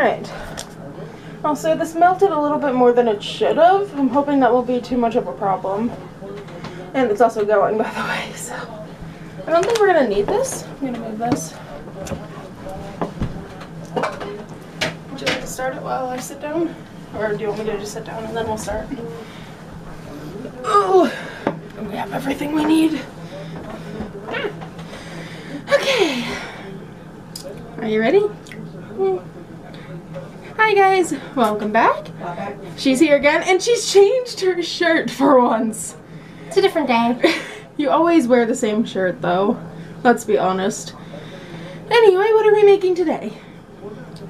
Alright. Also, this melted a little bit more than it should have. I'm hoping that won't be too much of a problem. And it's also going, by the way, so. I don't think we're going to need this. I'm going to move this. Would you like to start it while I sit down? Or do you want me to just sit down and then we'll start? Oh, we have everything we need. Okay. Are you ready? Hi guys, welcome back. She's here again, and she's changed her shirt for once. It's a different day. You always wear the same shirt though, let's be honest. Anyway, what are we making today?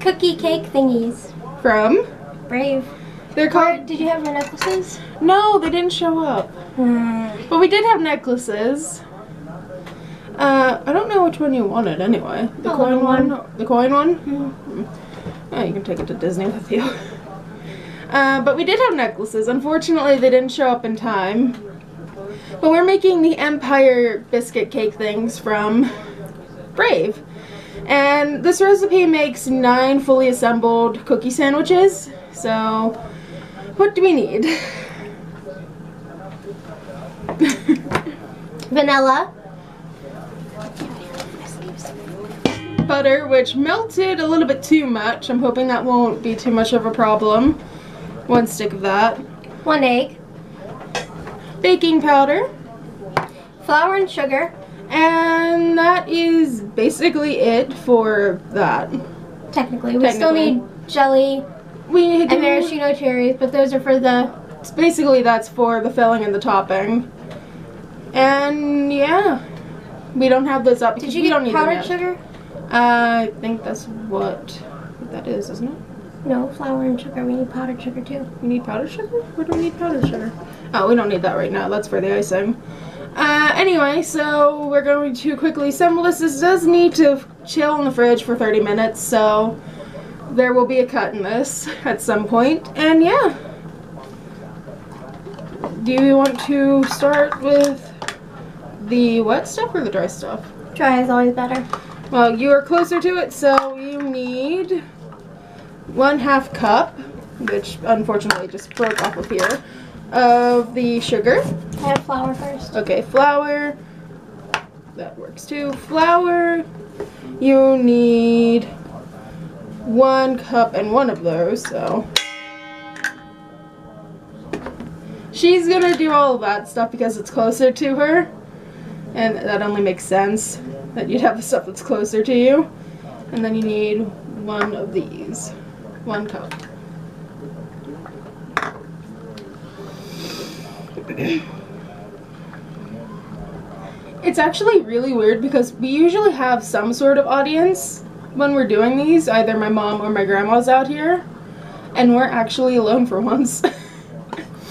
Cookie cake thingies. From? Brave. They're called... Did you have your necklaces? No, they didn't show up. But we did have necklaces. I don't know which one you wanted anyway. The coin one? The coin one? Oh, you can take it to Disney with you. But we did have necklaces. Unfortunately, they didn't show up in time. But we're making the Empire biscuit cake things from Brave. And this recipe makes 9 fully assembled cookie sandwiches. So, what do we need? Vanilla. Butter, which melted a little bit too much. I'm hoping that won't be too much of a problem. 1 stick of that. 1 egg. Baking powder. Flour and sugar. And that is basically it for that. Technically. We still need jelly and maraschino cherries, but those are for the... Basically that's for the filling and the topping. And yeah. We don't have those up. Did you get powdered sugar? I think that's what that is, isn't it? No, flour and sugar. We need powdered sugar too. We need powdered sugar? Where do we need powdered sugar? Oh, we don't need that right now. That's for the icing. Anyway, so we're going to quickly assemble this. This does need to chill in the fridge for 30 minutes, so there will be a cut in this at some point. And yeah. Do you want to start with the wet stuff or the dry stuff? Dry is always better. Well, you are closer to it, so you need 1/2 cup, which unfortunately just broke off of here, of the sugar. I have flour first. Okay, flour. That works too. Flour. You need 1 cup and 1 of those, so. She's gonna do all of that stuff because it's closer to her. And that only makes sense that you'd have the stuff that's closer to you. And then you need 1 of these. 1 cup. It's actually really weird because we usually have some sort of audience when we're doing these. Either my mom or my grandma's out here. And we're actually alone for once.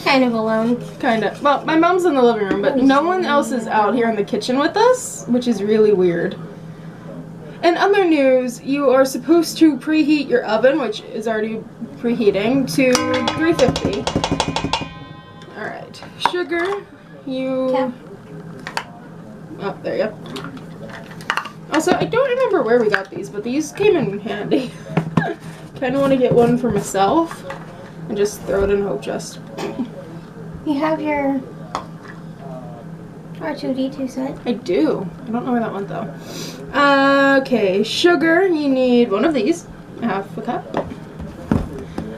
Kind of alone. Kind of. Well, my mom's in the living room, but no one else is out here in the kitchen with us, which is really weird. In other news, you are supposed to preheat your oven, which is already preheating, to 350. Alright. Sugar, you... Oh, there you go. Also, I don't remember where we got these, but these came in handy. Kind of want to get one for myself and just throw it in a hope chest. You have your R2-D2 set? I do. I don't know where that went though. Okay, sugar. You need 1 of these. 1/2 cup.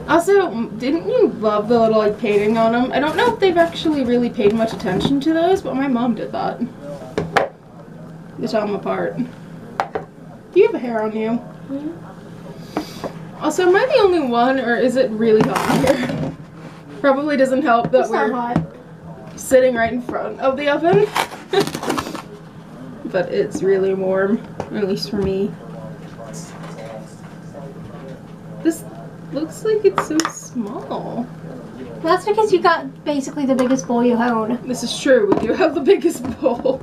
Also, didn't you love the little like painting on them? I don't know if they've actually really paid much attention to those, but my mom did that. They tell them apart. Do you have a hair on you? Also, am I the only one, or is it really hot here? Probably doesn't help that we're hot. Sitting right in front of the oven. But it's really warm, at least for me. This looks like it's so small. That's because you got basically the biggest bowl you own. This is true. We do have the biggest bowl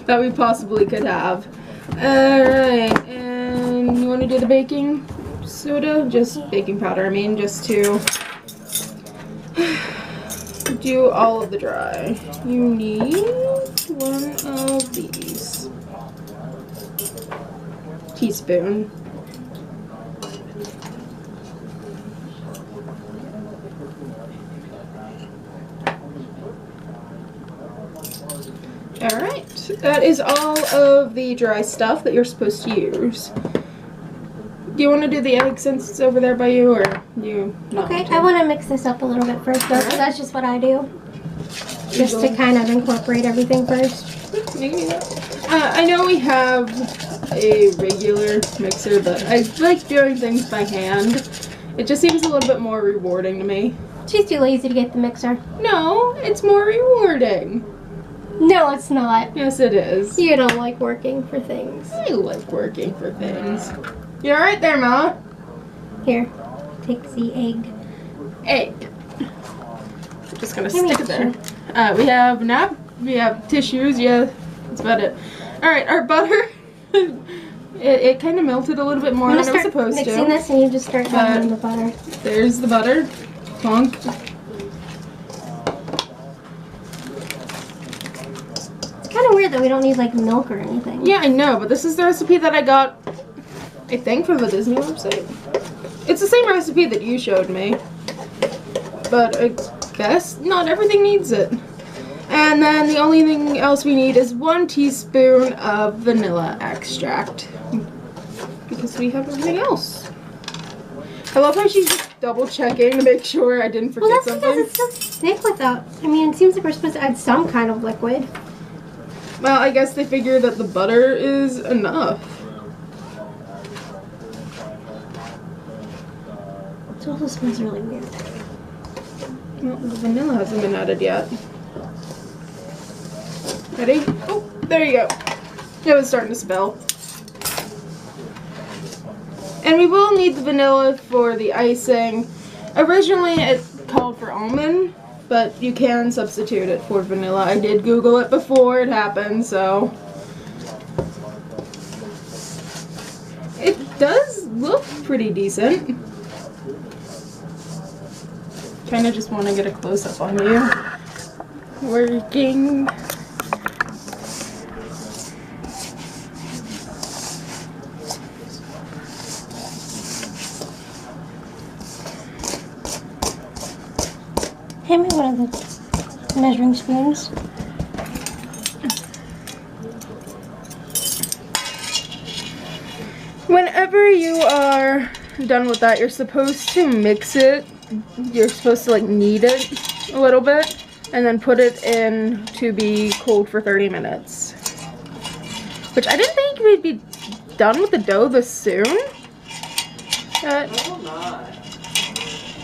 that we possibly could have. Alright, and you want to do the baking soda? Just baking powder, I mean, just to do all of the dry. You need 1 of these. Teaspoon. Alright, that is all of the dry stuff that you're supposed to use. Do you want to do the egg since it's over there by you, or you not? Okay, I want to mix this up a little bit first, though, because that's just what I do. Just to kind of incorporate everything first. I know we have a regular mixer, but I like doing things by hand. It just seems a little bit more rewarding to me. She's too lazy to get the mixer. No, it's more rewarding. No, it's not. Yes, it is. You don't like working for things. I like working for things. You alright there, Ma? Here, take the egg. Egg. I'm just gonna stick it there. We have tissues, yeah, that's about it. Alright, our butter, it kind of melted a little bit more than it was supposed to. Mixing this and you just start adding the butter. There's the butter. Plunk. It's kind of weird that we don't need like milk or anything. Yeah, I know, but this is the recipe that I got, I think, from the Disney website. It's the same recipe that you showed me, but I guess not everything needs it. And then the only thing else we need is 1 teaspoon of vanilla extract, because we have everything else. I love how she's just double checking to make sure I didn't forget something. Well, that's because it's so thick without. I mean, it seems like we're supposed to add some kind of liquid. Well, I guess they figure that the butter is enough. It also smells really weird. Well, the vanilla hasn't been added yet. Ready? Oh, there you go. It was starting to spill. And we will need the vanilla for the icing. Originally it called for almond, but you can substitute it for vanilla. I did Google it before it happened, so. It does look pretty decent. Kind of just want to get a close-up on you. Working. Hand me one of the measuring spoons. Whenever you are done with that, you're supposed to mix it. You're supposed to like knead it a little bit and then put it in to be cold for 30 minutes. Which I didn't think we'd be done with the dough this soon.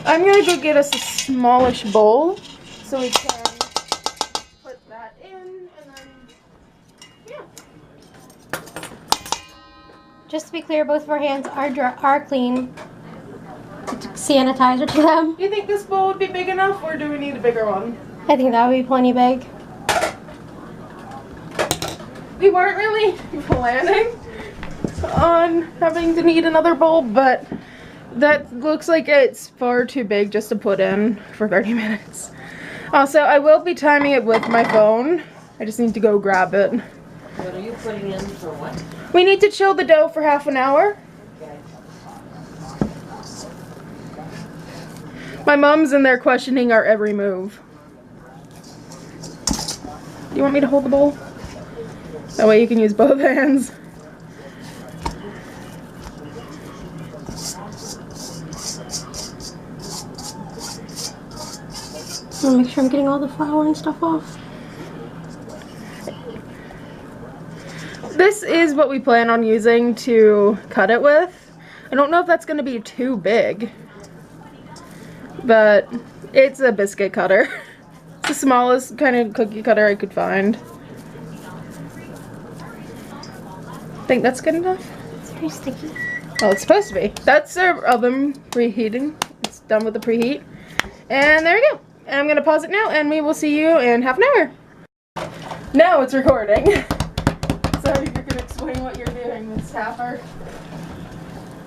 I'm gonna go get us a smallish bowl so we can put that in and then, yeah. Just to be clear, both of our hands are clean. Sanitizer to them. Do you think this bowl would be big enough, or do we need a bigger one? I think that would be plenty big. We weren't really planning on having to need another bowl, but that looks like it's far too big just to put in for 30 minutes. Also, I will be timing it with my phone. I just need to go grab it. What are you putting in for what? We need to chill the dough for half an hour. Okay. My mom's in there questioning our every move. Do you want me to hold the bowl? That way you can use both hands. I'm gonna make sure I'm getting all the flour and stuff off. This is what we plan on using to cut it with. I don't know if that's going to be too big, but it's a biscuit cutter. It's the smallest kind of cookie cutter I could find. Think that's good enough? It's very sticky. Well, it's supposed to be. That's our oven preheating. It's done with the preheat. And there we go. And I'm going to pause it now, and we will see you in half an hour. Now it's recording. So you can explain what you're doing, Miss Tapper.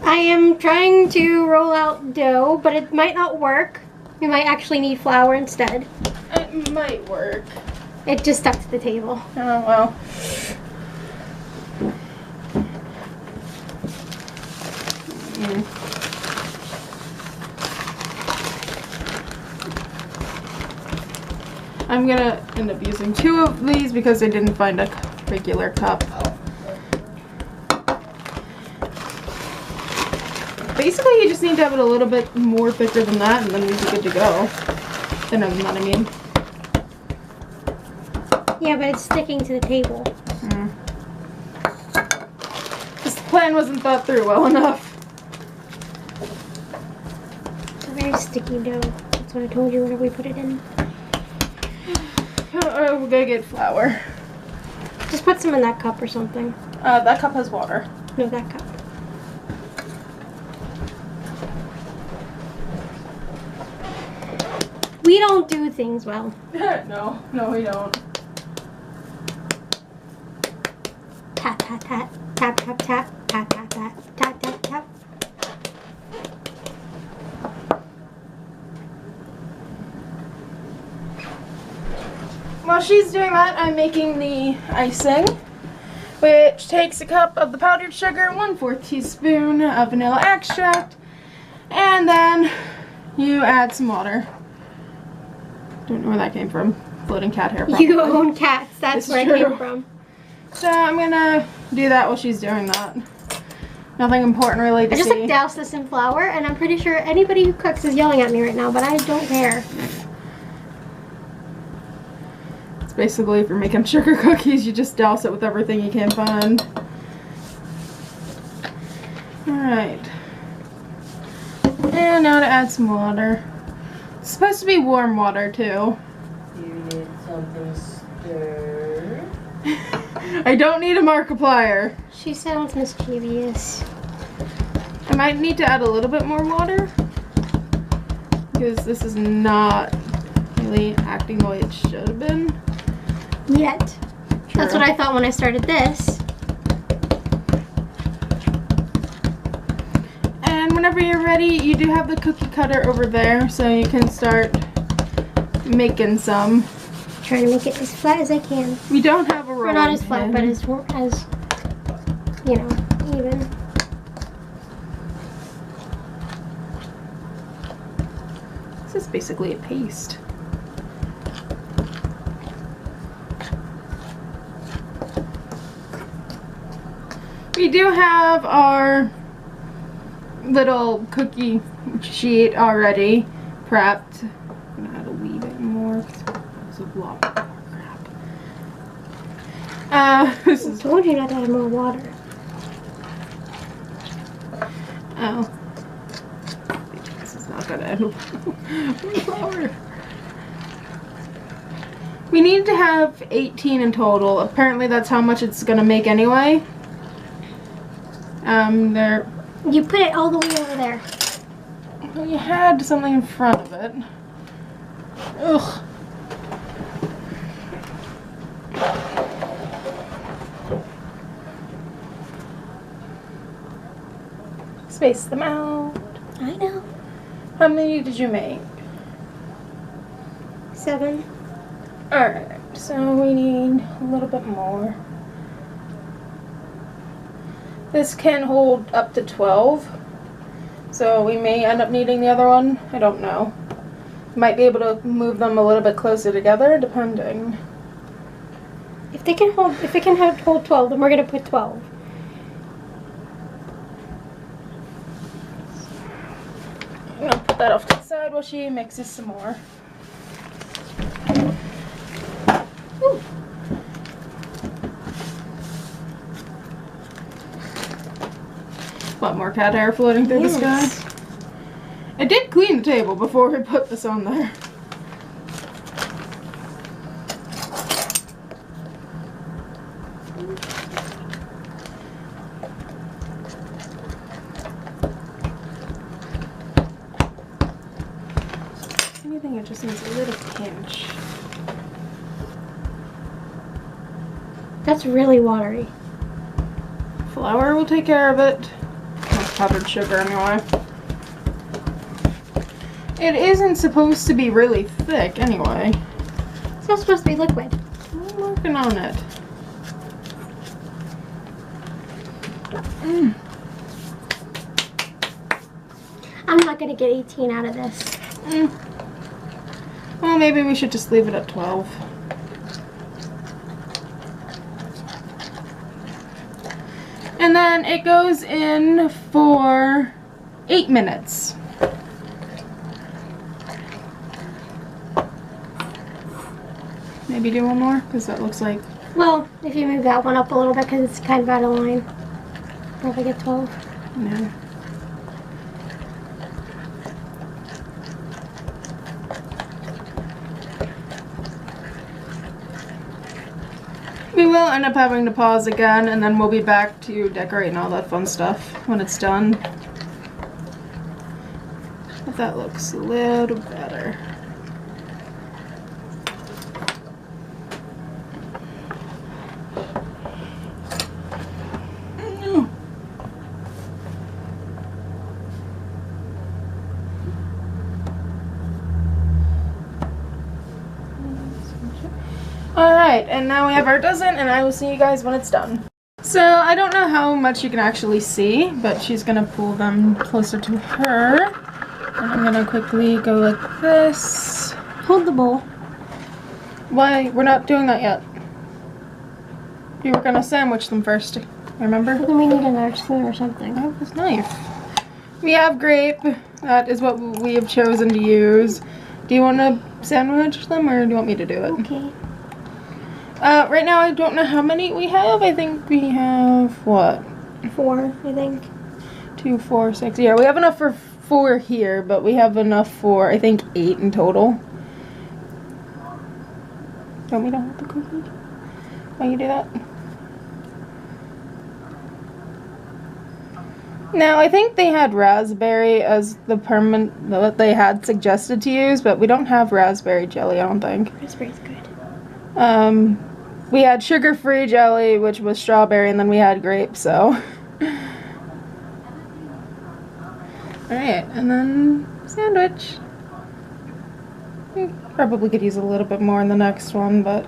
I am trying to roll out dough, but it might not work. We might actually need flour instead. It might work. It just stuck to the table. Oh, well. I'm gonna end up using 2 of these because I didn't find a regular cup. Basically, you just need to have it a little bit more thicker than that, and then we'd be good to go. Thinner than that, I mean. Yeah, but it's sticking to the table. This plan wasn't thought through well enough. It's a very sticky dough. That's what I told you whenever we put it in. We're gonna get flour. Just put some in that cup or something. That cup has water. No, that cup. We don't do things well. No, we don't. Tap, tap, tap, tap, tap, tap, tap, tap, tap, tap, tap, tap. While she's doing that, I'm making the icing, which takes a cup of the powdered sugar, 1/4 teaspoon of vanilla extract, and then you add some water. Don't know where that came from. Floating cat hair. Probably. You own cats. That's It's where true. it came from. So I'm gonna do that while she's doing that. Nothing important really to I just see. like doused this in flour, and I'm pretty sure anybody who cooks is yelling at me right now, but I don't care. It's basically if you're making sugar cookies, you just douse it with everything you can find. Alright. And now to add some water. It's supposed to be warm water too. You need something stirred. I don't need a Markiplier. She sounds mischievous. I might need to add a little bit more water because this is not really acting the way it should have been. Yet. True. That's what I thought when I started this. And whenever you're ready, you do have the cookie cutter over there, so you can start making some. Trying to make it as flat as I can. We don't have a roll. Or not as flat, but as you know, even. This is basically a paste. We do have our little cookie sheet already prepped. I'm gonna add a wee bit more. It's a lot more crap. This I is told you not to add more water. oh. This is not gonna add more flour. We need to have 18 in total. Apparently that's how much it's gonna make anyway. There. You put it all the way over there. Well, you had something in front of it. Ugh. Space them out. I know. How many did you make? 7. Alright, so we need a little bit more. This can hold up to 12, so we may end up needing the other one. I don't know. Might be able to move them a little bit closer together, depending. If it can hold 12, then we're gonna put 12. I'm gonna put that off to the side while she mixes some more. Ooh. What, more cat hair floating through the sky? I did clean the table before we put this on there. Anything, it just needs a little pinch. That's really watery. Flour will take care of it. Powdered sugar anyway. It isn't supposed to be really thick anyway. It's not supposed to be liquid. I'm working on it. I'm not gonna get 18 out of this. Well, maybe we should just leave it at 12. And then it goes in for 8 minutes. Maybe do one more, because that looks like... Well, if you move that one up a little bit, because it's kind of out of line. Probably get 12. No. We will end up having to pause again, and then we'll be back to decorating all that fun stuff when it's done. If that looks a little better. Alright, and now we have our dozen, and I will see you guys when it's done. So, I don't know how much you can actually see, but she's going to pull them closer to her. And I'm going to quickly go like this. Hold the bowl. Why? We're not doing that yet. You were going to sandwich them first, remember? Well, then we need another spoon or something. I have this knife. We have grape. That is what we have chosen to use. Do you want to sandwich them, or do you want me to do it? Okay. Right now I don't know how many we have. I think we have, what? 4, I think. 2, 4, 6. Yeah, we have enough for 4 here, but we have enough for, I think, 8 in total. Want me to hold the cookie? Why you do that? Now, I think they had raspberry as the permanent that they had suggested to use, but we don't have raspberry jelly, I don't think. Raspberry's good. We had sugar-free jelly, which was strawberry, and then we had grape, so. Alright, and then sandwich. Probably could use a little bit more in the next one, but.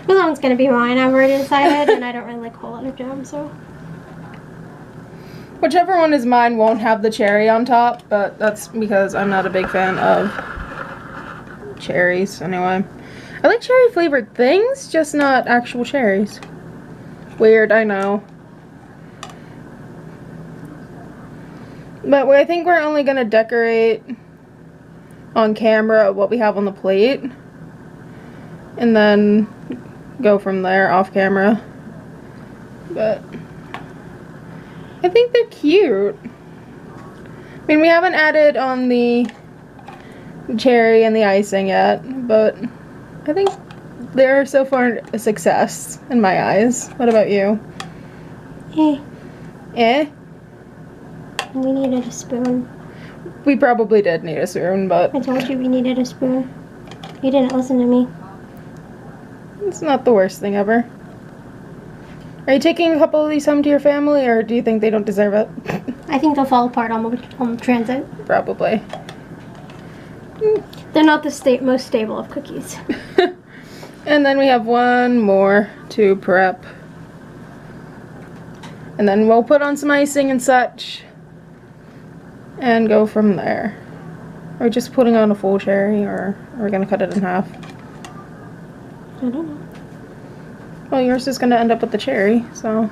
Well, that one's gonna be mine. I've already decided, and I don't really like a whole lot of jam, so. Whichever one is mine won't have the cherry on top, but that's because I'm not a big fan of cherries, anyway. I like cherry flavored things, just not actual cherries. Weird, I know. But I think we're only gonna decorate on camera what we have on the plate. And then go from there off camera. But I think they're cute. I mean, we haven't added on the cherry and the icing yet, but I think they're so far a success in my eyes. What about you? Eh. Eh? We needed a spoon. We probably did need a spoon, but I told you we needed a spoon. You didn't listen to me. it's not the worst thing ever. Are you taking a couple of these home to your family, or do you think they don't deserve it? I think they'll fall apart on transit. Probably. They're not the most stable of cookies. And then we have one more to prep. And then we'll put on some icing and such. And go from there. Are we just putting on a full cherry, or are we going to cut it in half? I don't know. Well, yours is going to end up with the cherry, so.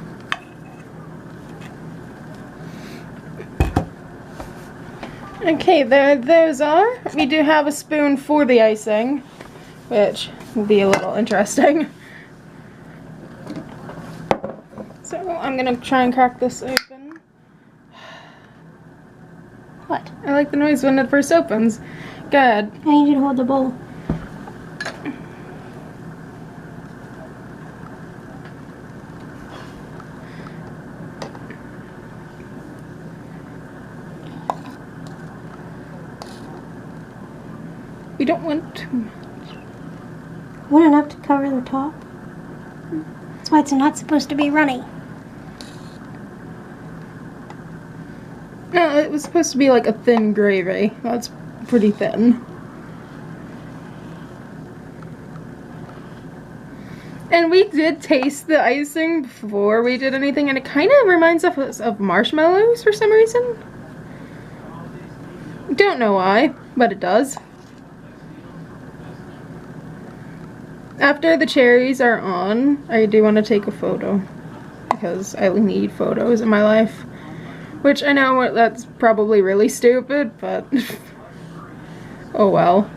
Okay, there those are. We do have a spoon for the icing, which will be a little interesting. So I'm going to try and crack this open. What? I like the noise when it first opens. Good. I need you to hold the bowl. We don't want too much. Want enough to cover the top? That's why it's not supposed to be runny. No, it was supposed to be like a thin gravy. That's pretty thin. And we did taste the icing before we did anything, and it kind of reminds us of marshmallows for some reason. Don't know why, but it does. After the cherries are on, I do want to take a photo because I need photos in my life. Which I know that's probably really stupid, but oh well.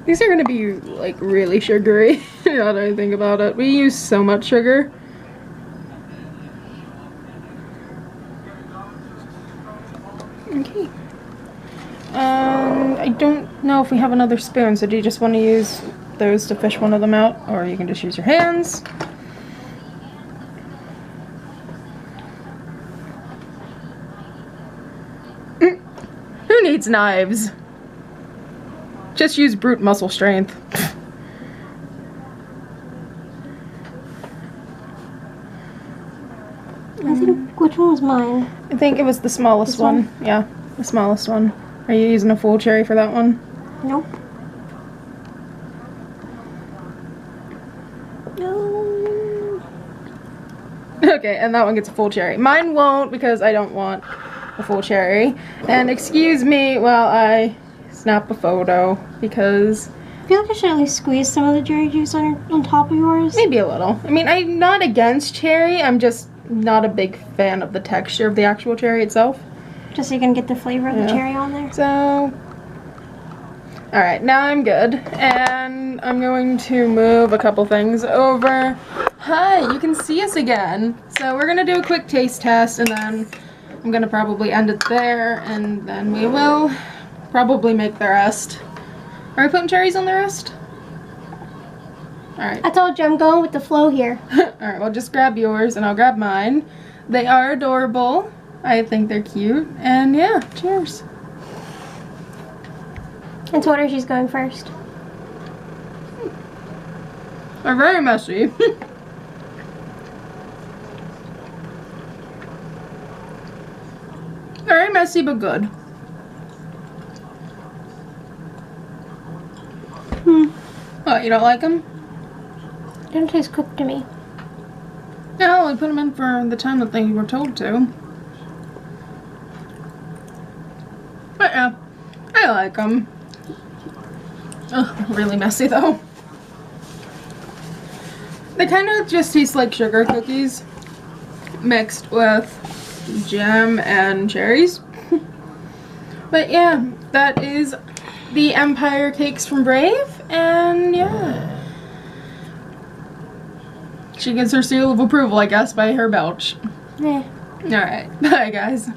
These are gonna be like really sugary now that I think about it. We use so much sugar. Okay. I don't know if we have another spoon, so do you just want to use those to fish one of them out? Or you can just use your hands. Who needs knives? Just use brute muscle strength. I think, which one was mine? I think it was the smallest one. Yeah, the smallest one. Are you using a full cherry for that one? Nope. No. Okay, and that one gets a full cherry. Mine won't because I don't want a full cherry. And excuse me while I snap a photo because I feel like I should at least squeeze some of the cherry juice on top of yours. maybe a little. I mean, I'm not against cherry. I'm just not a big fan of the texture of the actual cherry itself. Just so you can get the flavor of the cherry on there. So, alright, now I'm good. And I'm going to move a couple things over. Hi, you can see us again. So we're going to do a quick taste test and then I'm going to probably end it there and then we will probably make the rest. Are we putting cherries on the rest? Alright. I told you I'm going with the flow here. Alright, well just grab yours and I'll grab mine. They are adorable. I think they're cute. And yeah, cheers. And told her she's going first. They're very messy. Very messy but good. What, you don't like them? They don't taste cooked to me. No, we put them in for the time that they were told to. But yeah, I like them. Ugh, really messy though. They kind of just taste like sugar cookies mixed with jam and cherries. But yeah, that is the Empire Cakes from Brave, and yeah. She gets her seal of approval, I guess, by her belch. Yeah. Alright, bye guys.